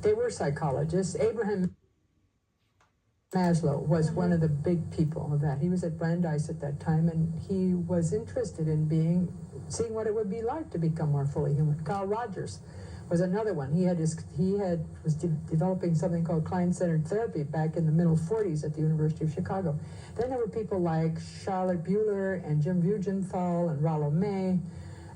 They were psychologists. Abraham Maslow was one of the big people of that. He was at Brandeis at that time, and he was interested in seeing what it would be like to become more fully human. Carl Rogers was another one. He was developing something called client-centered therapy back in the middle 40s at the University of Chicago. Then there were people like Charlotte Buehler and Jim Bugenthal and Rollo May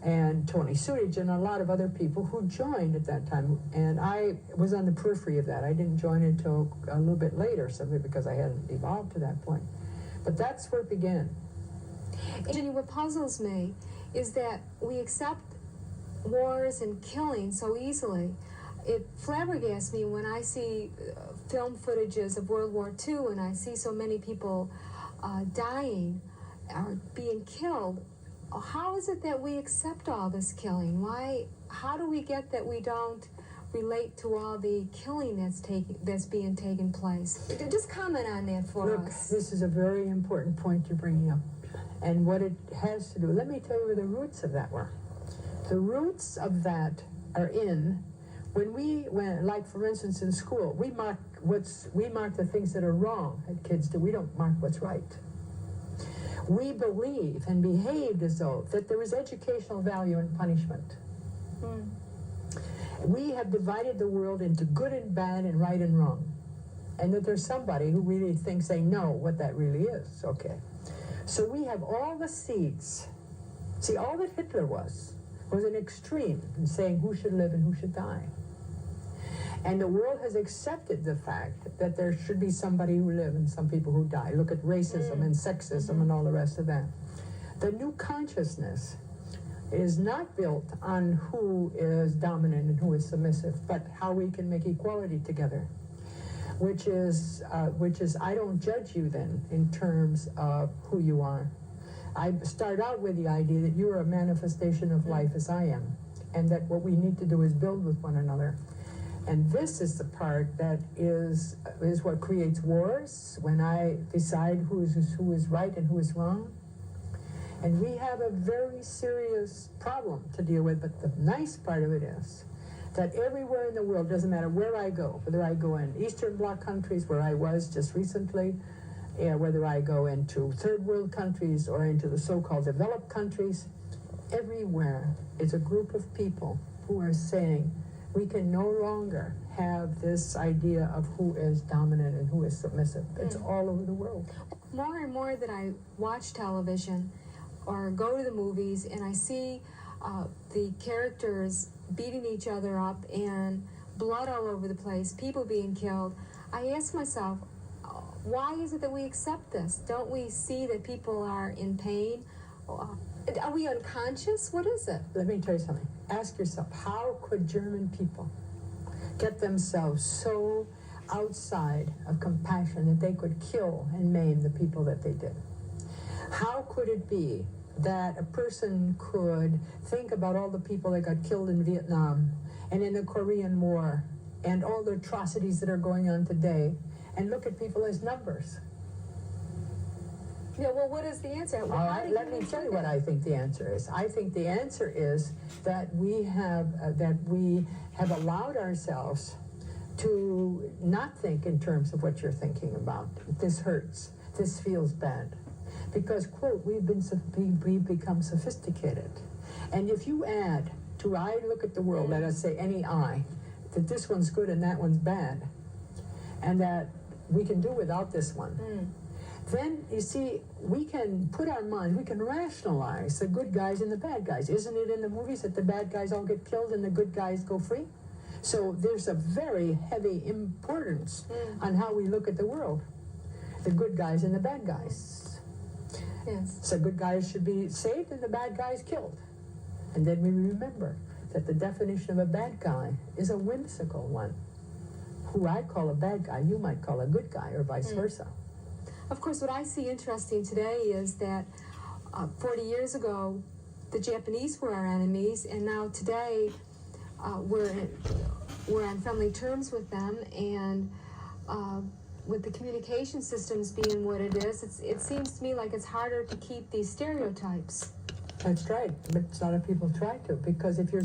and Tony Suttage and a lot of other people who joined at that time. And I was on the periphery of that. I didn't join until a little bit later, simply because I hadn't evolved to that point. But that's where it began. Jenny, what puzzles me is that we accept wars and killing so easily. It flabbergasts me when I see film footages of World War II and I see so many people dying or being killed. How is it that we accept all this killing? How do we get that we don't relate to all the killing that's being taken place? Just comment on that for us. This is a very important point you're bringing up, and what it has to do. Let me tell you where the roots of that were. The roots of that are in when like for instance in school, we mark the things that are wrong that kids do. We don't mark what's right. We believe and behaved as though that there was educational value in punishment. We have divided the world into good and bad and right and wrong, and that there's somebody who really thinks they know what that really is. Okay, so we have all the seeds. See, all that Hitler was an extreme in saying who should live and who should die. And the world has accepted the fact that there should be somebody who lives and some people who die. Look at racism and sexism and all the rest of that. The new consciousness is not built on who is dominant and who is submissive, but how we can make equality together, which is I don't judge you then in terms of who you are. I start out with the idea that you are a manifestation of life as I am, and that what we need to do is build with one another. And this is the part that is what creates wars, when I decide who is right and who is wrong. And we have a very serious problem to deal with, but the nice part of it is that everywhere in the world, doesn't matter where I go, whether I go in Eastern Bloc countries, where I was just recently, whether I go into third world countries or into the so-called developed countries, everywhere is a group of people who are saying, we can no longer have this idea of who is dominant and who is submissive. It's all over the world. More and more that I watch television or go to the movies and I see the characters beating each other up and blood all over the place, people being killed, I ask myself, why is it that we accept this? Don't we see that people are in pain? Are we unconscious? What is it? Let me tell you something. Ask yourself, how could German people get themselves so outside of compassion that they could kill and maim the people that they did? How could it be that a person could think about all the people that got killed in Vietnam and in the Korean War and all the atrocities that are going on today and look at people as numbers? Yeah, well, what is the answer? Let me tell you what I think the answer is. I think the answer is that we have allowed ourselves to not think in terms of what you're thinking about. This hurts. This feels bad. Because, quote, we've become sophisticated. And if you add to, I look at the world, let us say any I, that this one's good and that one's bad, and that we can do without this one. Then, you see, we can put our mind, we can rationalize the good guys and the bad guys. Isn't it in the movies that the bad guys all get killed and the good guys go free? So there's a very heavy importance on how we look at the world. The good guys and the bad guys. Yes. So good guys should be saved and the bad guys killed. And then we remember that the definition of a bad guy is a whimsical one. Who I call a bad guy, you might call a good guy, or vice versa. Of course, what I see interesting today is that 40 years ago, the Japanese were our enemies, and now today we're on friendly terms with them, and with the communication systems being what it is, it seems to me like it's harder to keep these stereotypes. That's right, but a lot of people try to, because if you're